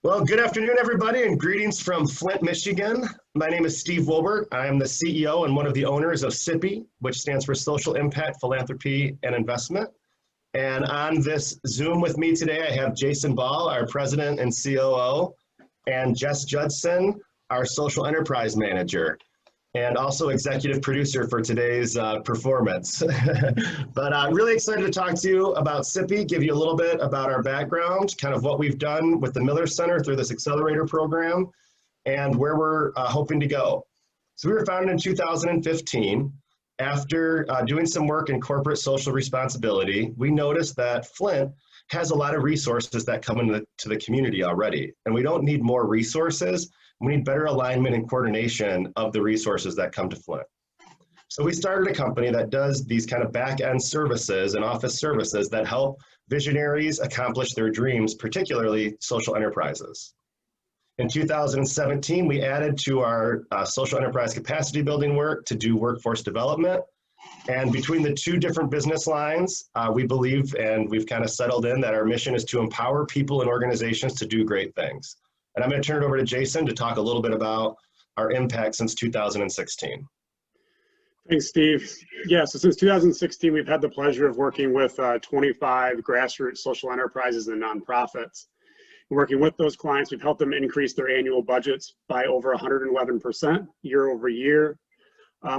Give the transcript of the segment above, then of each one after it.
Well, good afternoon, everybody, and greetings from Flint, Michigan. My name is Steve Wilbert. I am the CEO and one of the owners of SIPI, which stands for Social Impact, Philanthropy, and Investment. And on this Zoom with me today, I have Jason Ball, our President and COO, and Jess Judson, our Social Enterprise Manager, and also executive producer for today's performance. But I'm really excited to talk to you about SIPI, give you a little bit about our background, kind of what we've done with the Miller Center through this accelerator program, and where we're hoping to go. So we were founded in 2015. After doing some work in corporate social responsibility, we noticed that Flint has a lot of resources that come into the community already, and we don't need more resources. We need better alignment and coordination of the resources that come to Flint. So we started a company that does these kind of back-end services and office services that help visionaries accomplish their dreams, particularly social enterprises. In 2017, we added to our social enterprise capacity building work to do workforce development. And between the two different business lines, we believe, and we've kind of settled in, that our mission is to empower people and organizations to do great things. And I'm going to turn it over to Jason to talk a little bit about our impact since 2016. Thanks, Steve. Yeah, so since 2016, we've had the pleasure of working with 25 grassroots social enterprises and nonprofits. Working with those clients, we've helped them increase their annual budgets by over 111% year over year.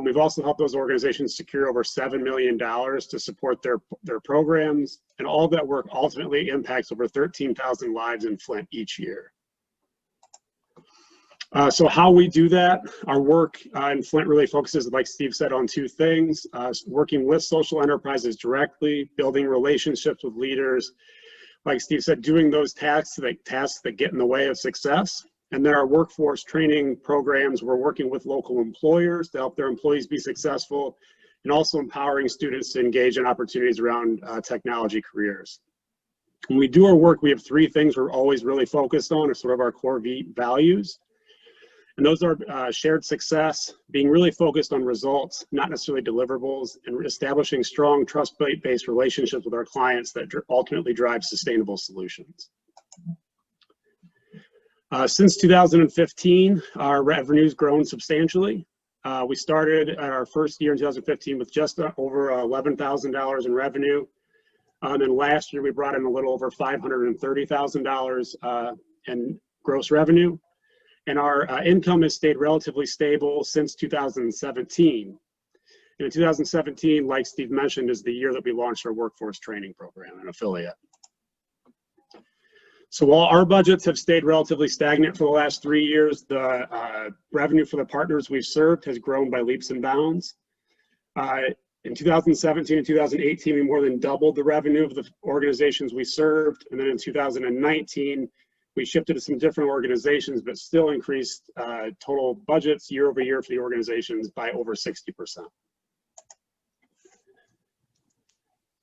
We've also helped those organizations secure over $7 million to support their programs, and all of that work ultimately impacts over 13,000 lives in Flint each year. So how we do that, our work in Flint really focuses, like Steve said, on two things: working with social enterprises directly, building relationships with leaders, like Steve said, doing those tasks that get in the way of success. And then our workforce training programs, we're working with local employers to help their employees be successful, and also empowering students to engage in opportunities around technology careers. When we do our work, we have three things we're always really focused on, or sort of our core values. And those are shared success, being really focused on results, not necessarily deliverables, and establishing strong trust-based relationships with our clients that ultimately drive sustainable solutions. Since 2015, our revenue's grown substantially. We started at our first year in 2015 with just over $11,000 in revenue. And then last year, we brought in a little over $530,000 in gross revenue. And our income has stayed relatively stable since 2017. And in 2017, like Steve mentioned, is the year that we launched our workforce training program, an affiliate. So while our budgets have stayed relatively stagnant for the last 3 years, the revenue for the partners we've served has grown by leaps and bounds. In 2017 and 2018, we more than doubled the revenue of the organizations we served. And then in 2019, we shifted to some different organizations, but still increased total budgets year over year for the organizations by over 60%.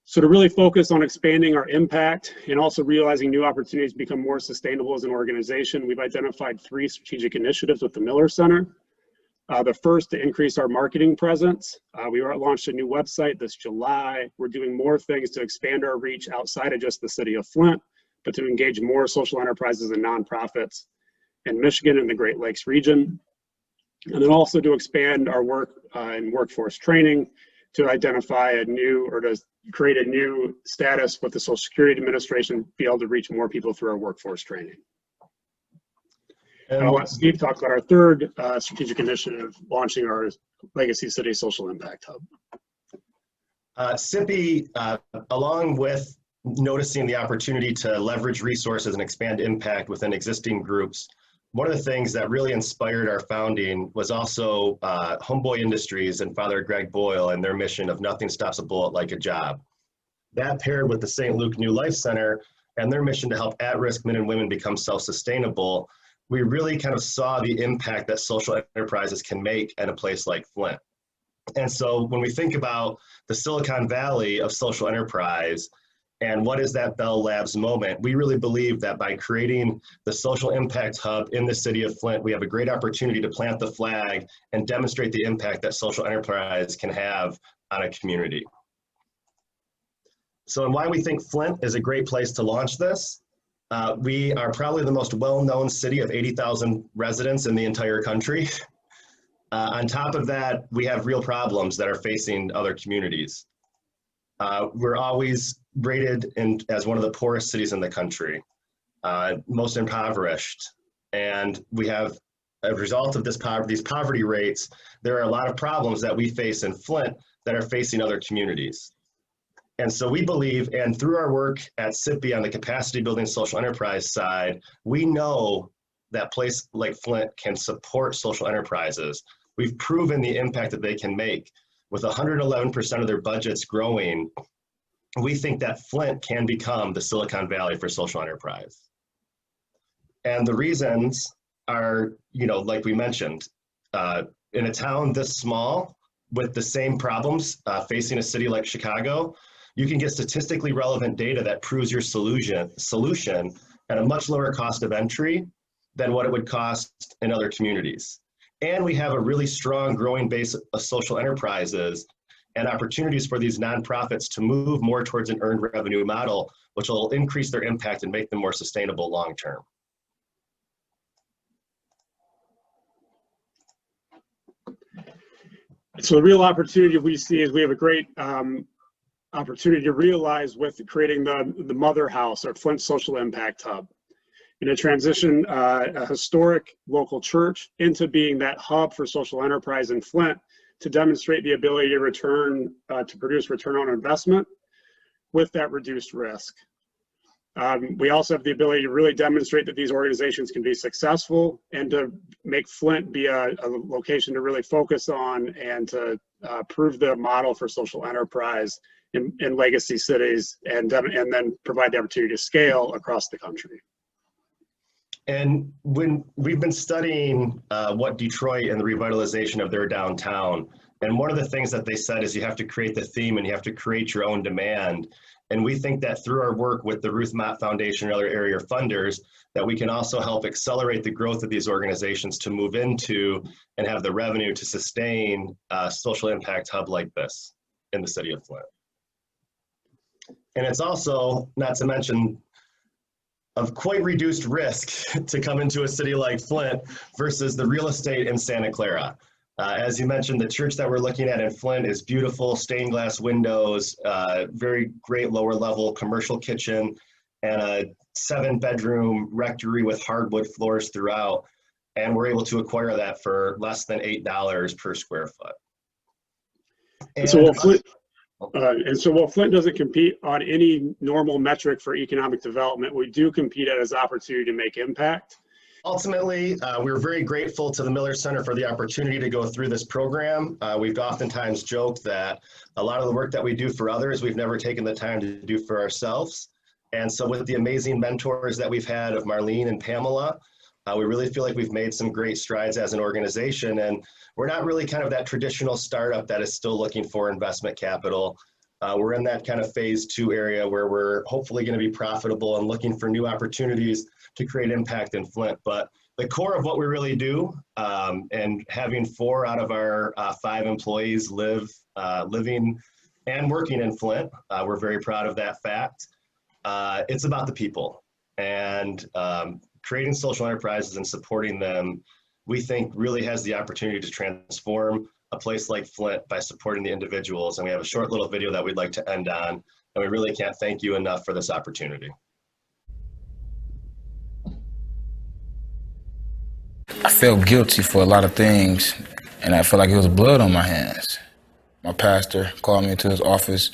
So to really focus on expanding our impact and also realizing new opportunities to become more sustainable as an organization, we've identified 3 strategic initiatives with the Miller Center. The first, to increase our marketing presence. We launched a new website this July. We're doing more things to expand our reach outside of just the city of Flint, but to engage more social enterprises and nonprofits in Michigan and the Great Lakes region. And then also to expand our work in workforce training to identify a new, or to create a new status with the Social Security Administration, be able to reach more people through our workforce training. And I'll let Steve talk about our third strategic initiative, launching our Legacy City Social Impact Hub. SIPI, along with noticing the opportunity to leverage resources and expand impact within existing groups, one of the things that really inspired our founding was also Homeboy Industries and Father Greg Boyle and their mission of nothing stops a bullet like a job. That paired with the St. Luke New Life Center and their mission to help at-risk men and women become self-sustainable, we really kind of saw the impact that social enterprises can make at a place like Flint. And so when we think about the Silicon Valley of social enterprise, and what is that Bell Labs moment? We really believe that by creating the Social Impact Hub in the city of Flint, we have a great opportunity to plant the flag and demonstrate the impact that social enterprise can have on a community. So, and why we think Flint is a great place to launch this. We are probably the most well-known city of 80,000 residents in the entire country. On top of that, we have real problems that are facing other communities. We're always rated as one of the poorest cities in the country, most impoverished. And we have, as a result of these poverty rates, there are a lot of problems that we face in Flint that are facing other communities. And so we believe, and through our work at SIPI on the capacity building social enterprise side, we know that place like Flint can support social enterprises. We've proven the impact that they can make. With 111% of their budgets growing, we think that Flint can become the Silicon Valley for social enterprise. And the reasons are, like we mentioned, in a town this small with the same problems facing a city like Chicago, you can get statistically relevant data that proves your solution at a much lower cost of entry than what it would cost in other communities. And we have a really strong growing base of social enterprises and opportunities for these nonprofits to move more towards an earned revenue model, which will increase their impact and make them more sustainable long term. So the real opportunity we see is we have a great opportunity to realize with creating the Mother House, or Flint Social Impact Hub, to transition a historic local church into being that hub for social enterprise in Flint, to demonstrate the ability to produce return on investment with that reduced risk. We also have the ability to really demonstrate that these organizations can be successful, and to make Flint be a location to really focus on, and to prove the model for social enterprise in legacy cities, and then provide the opportunity to scale across the country. And when we've been studying what Detroit and the revitalization of their downtown, and one of the things that they said is you have to create the theme and you have to create your own demand. And we think that through our work with the Ruth Mott Foundation and other area funders, that we can also help accelerate the growth of these organizations to move into and have the revenue to sustain a social impact hub like this in the city of Flint. And it's also, not to mention, of quite reduced risk to come into a city like Flint versus the real estate in Santa Clara. As you mentioned, the church that we're looking at in Flint is beautiful, stained glass windows, very great lower level commercial kitchen, and a 7-bedroom rectory with hardwood floors throughout. And we're able to acquire that for less than $8 per square foot. And so while Flint doesn't compete on any normal metric for economic development, we do compete as an opportunity to make impact. Ultimately, we're very grateful to the Miller Center for the opportunity to go through this program. We've oftentimes joked that a lot of the work that we do for others, we've never taken the time to do for ourselves. And so with the amazing mentors that we've had of Marlene and Pamela, we really feel like we've made some great strides as an organization. And we're not really kind of that traditional startup that is still looking for investment capital. We're in that kind of phase 2 area where we're hopefully going to be profitable and looking for new opportunities to create impact in Flint. But the core of what we really do, and having 4 out of our 5 employees living and working in Flint, we're very proud of that fact. It's about the people, and creating social enterprises and supporting them, we think really has the opportunity to transform a place like Flint by supporting the individuals. And we have a short little video that we'd like to end on, and we really can't thank you enough for this opportunity. I felt guilty for a lot of things, and I felt like it was blood on my hands. My pastor called me into his office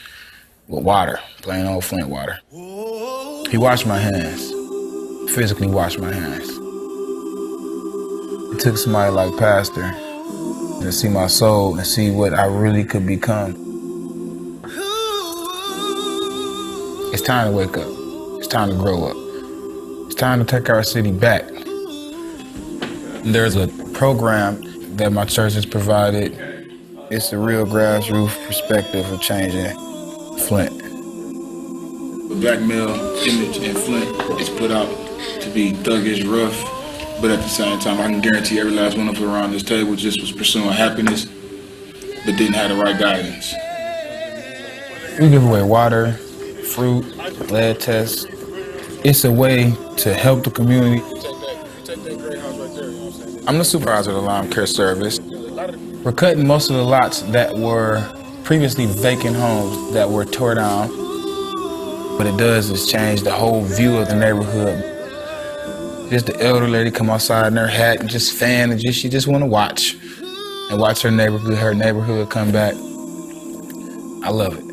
with water, plain old Flint water. He washed my hands, physically washed my hands. It took somebody like Pastor to see my soul and see what I really could become. It's time to wake up. It's time to grow up. It's time to take our city back. There's a program that my church has provided. It's a real grassroots perspective of changing Flint. The black male image in Flint is put out to be thuggish, rough, but at the same time, I can guarantee every last one of us around this table just was pursuing happiness, but didn't have the right guidance. We give away water, fruit, lead tests, It's a way to help the community. I'm the supervisor of the lawn care service. We're cutting most of the lots that were previously vacant homes that were tore down. What it does is change the whole view of the neighborhood. Just the elder lady come outside in her hat and just fan and she just want to watch her neighborhood come back. I love it.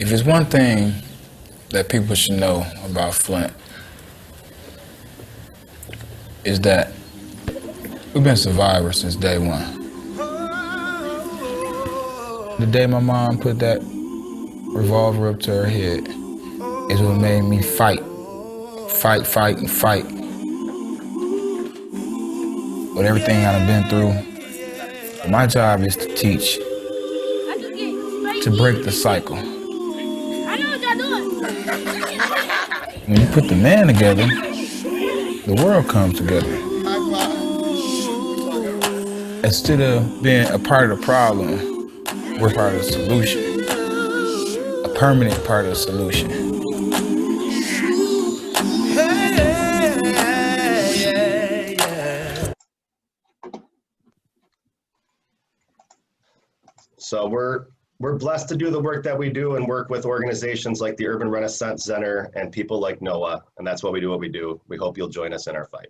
If there's one thing that people should know about Flint, is that we've been survivors since day one. The day my mom put that revolver up to her head is what made me fight. With everything I've been through, my job is to teach, to break the cycle. When you put the man together, the world comes together. Instead of being a part of the problem, we're part of the solution. A permanent part of the solution. So we're blessed to do the work that we do and work with organizations like the Urban Renaissance Center and people like NOAA, and that's why we do what we do. We hope you'll join us in our fight.